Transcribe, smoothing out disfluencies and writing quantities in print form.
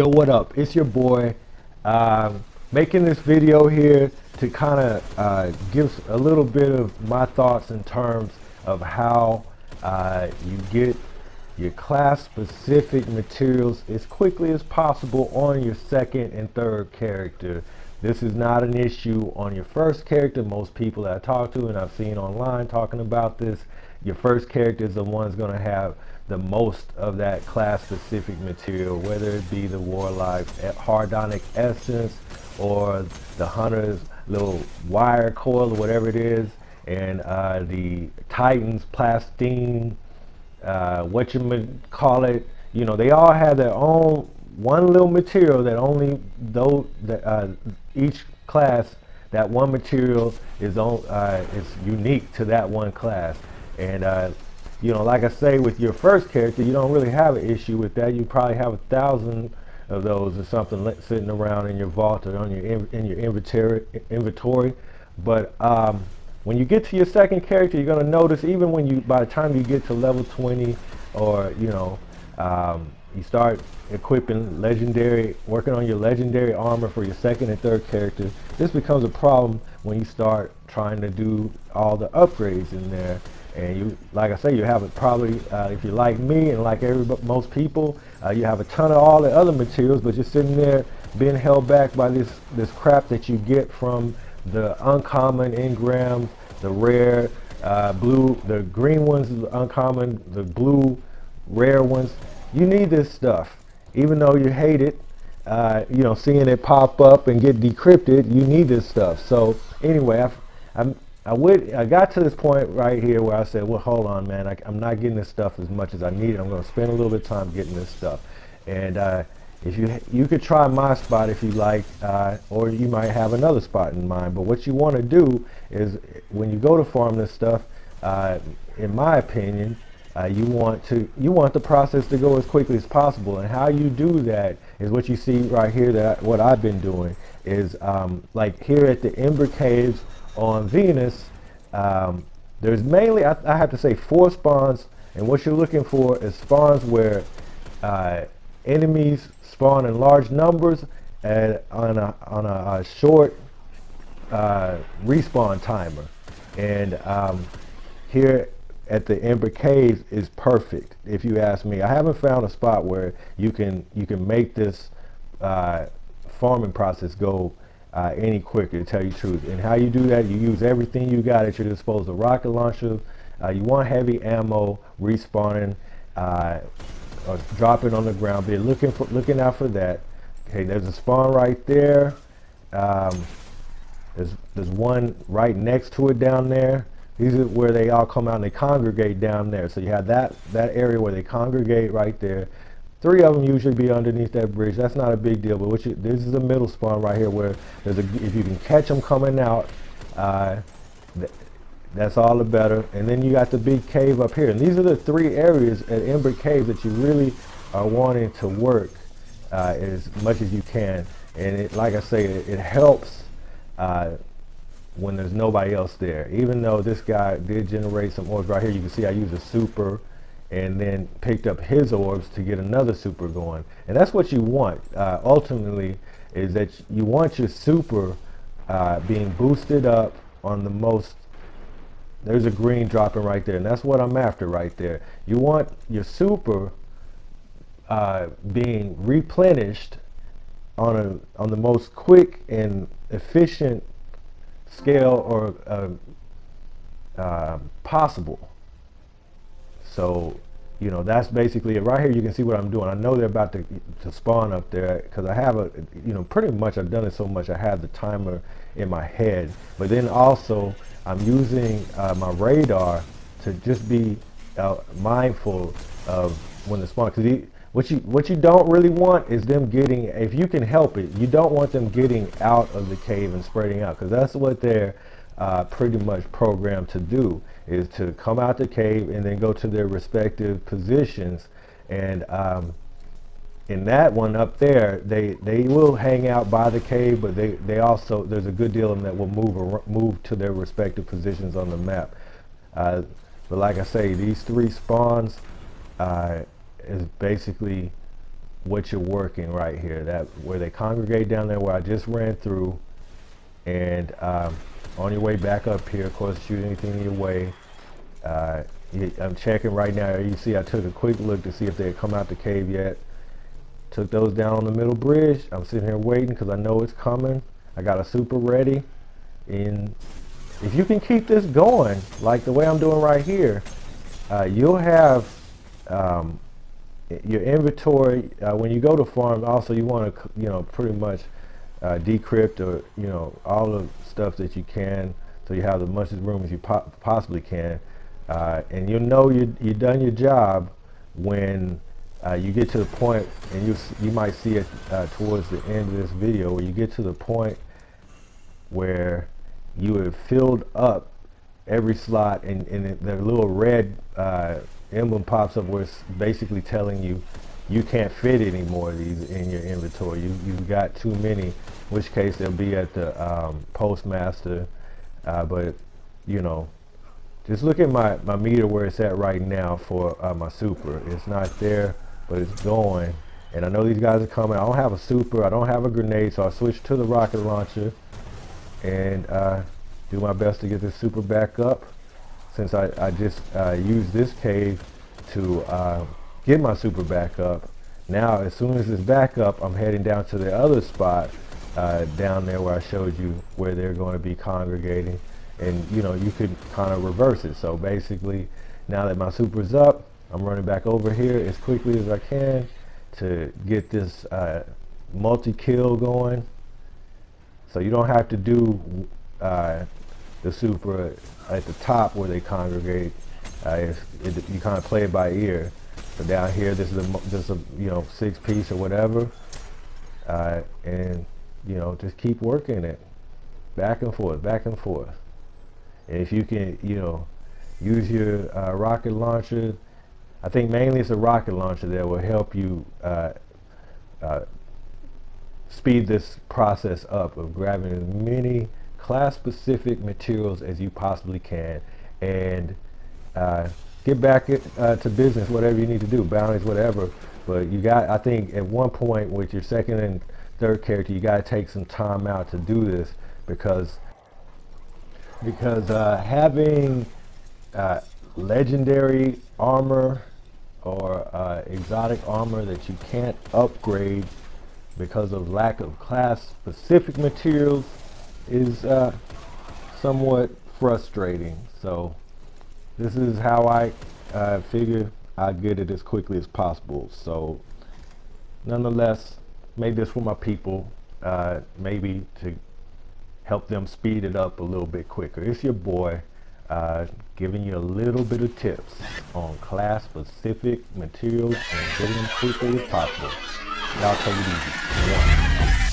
Yo, what up? It's your boy. Making this video here to kind of give a little bit of my thoughts in terms of how you get your class specific materials as quickly as possible on your second and third character. This is not an issue on your first character. Most people that I talk to and I've seen online talking about this, your first character is the one that's going to have the most of that class specific material, whether it be the Warlock Hardonic Essence or the Hunter's little wire coil or whatever it is, and the Titan's plastine, what you call it, you know, they all have their own one little material that only those that each class, that one material is unique to that one class. And you know, like I say, with your first character, you don't really have an issue with that. You probably have 1,000 of those or something sitting around in your vault or on your in your inventory. But when you get to your second character, you're going to notice, even when by the time you get to level 20, or you know, you start equipping working on your legendary armor for your second and third character, this becomes a problem when you start trying to do all the upgrades in there. And you, like I say, you have it probably, if you're like me and like most people, you have a ton of all the other materials, but you're sitting there being held back by this crap that you get from the uncommon engrams, the rare blue, the green ones, the uncommon, the blue rare ones. You need this stuff, even though you hate it. You know, seeing it pop up and get decrypted, you need this stuff. So anyway, I got to this point right here where I said, well, hold on, man, I'm not getting this stuff as much as I need. I'm going to spend a little bit of time getting this stuff. And if you could try my spot if you like, or you might have another spot in mind. But what you want to do is, when you go to farm this stuff, in my opinion, you want the process to go as quickly as possible. And how you do that is what you see right here. What I've been doing is, like here at the Ember Caves on Venus, there's mainly, I have to say, 4 spawns, and what you're looking for is spawns where enemies spawn in large numbers and on a short respawn timer. And here at the Ember Caves is perfect, if you ask me. I haven't found a spot where you can make this farming process go any quicker, to tell you the truth. And how you do that, you use everything you got at your disposal. Rocket launcher, you want heavy ammo respawning or dropping on the ground. Be looking out for that. Okay, there's a spawn right there. There's one right next to it down there. These are where they all come out and they congregate down there. So you have that area where they congregate right there. 3 of them usually be underneath that bridge. That's not a big deal, but this is a middle spawn right here where if you can catch them coming out, that's all the better. And then you got the big cave up here. And these are the 3 areas at Ember Cave that you really are wanting to work as much as you can. And like I say, it helps when there's nobody else there. Even though this guy did generate some orbs right here, you can see I used a super and then picked up his orbs to get another super going. And that's what you want, ultimately, is that you want your super being boosted up on the most. There's a green dropping right there, and that's what I'm after right there. You want your super being replenished on the most quick and efficient scale or possible. So, you know, that's basically it. Right here you can see what I'm doing. I know they're about to spawn up there, because I have pretty much I've done it so much I have the timer in my head. But then also I'm using my radar to just be mindful of when the spawn, because what you don't really want is them getting, if you can help it, you don't want them getting out of the cave and spreading out, because that's what they're pretty much programmed to do, is to come out the cave and then go to their respective positions. And in that one up there, they will hang out by the cave, but they also, there's a good deal of them that will move to their respective positions on the map. But like I say, these 3 spawns is basically what you're working right here, that where they congregate down there where I just ran through, and on your way back up here, of course, shoot anything in your way. I'm checking right now. You see I took a quick look to see if they had come out the cave yet. Took those down on the middle bridge. I'm sitting here waiting because I know it's coming. I got a super ready, and if you can keep this going like the way I'm doing right here, you'll have your inventory. When you go to farm, also you want to pretty much decrypt, or all the stuff that you can, so you have as much room as you possibly can, and you'll know you've done your job when you get to the point, and you might see it towards the end of this video, where you get to the point where you have filled up every slot, and the little red emblem pops up where it's basically telling you you can't fit any more of these in your inventory. You've got too many, in which case they'll be at the postmaster. But just look at my meter where it's at right now for my super. It's not there, but it's going. And I know these guys are coming. I don't have a super, I don't have a grenade, so I switched to the rocket launcher and do my best to get this super back up, since I just used this cave to get my super back up. Now as soon as it's back up, I'm heading down to the other spot down there where I showed you where they're going to be congregating, and you could kind of reverse it. So basically, now that my super's up, I'm running back over here as quickly as I can to get this multi-kill going, so you don't have to do the super at the top where they congregate. You kind of play it by ear. So down here, this is a 6-piece or whatever, and just keep working it back and forth, back and forth. And if you can use your rocket launcher, I think mainly it's a rocket launcher that will help you speed this process up of grabbing as many class-specific materials as you possibly can, and get back to business, whatever you need to do, bounties, whatever. But I think at one point with your second and third character, you got to take some time out to do this, because having legendary armor or exotic armor that you can't upgrade because of lack of class-specific materials is somewhat frustrating. So this is how I figure I'd get it as quickly as possible. So nonetheless, made this for my people, maybe to help them speed it up a little bit quicker. It's your boy giving you a little bit of tips on class-specific materials and getting them quickly as possible. Y'all take it easy. Yeah.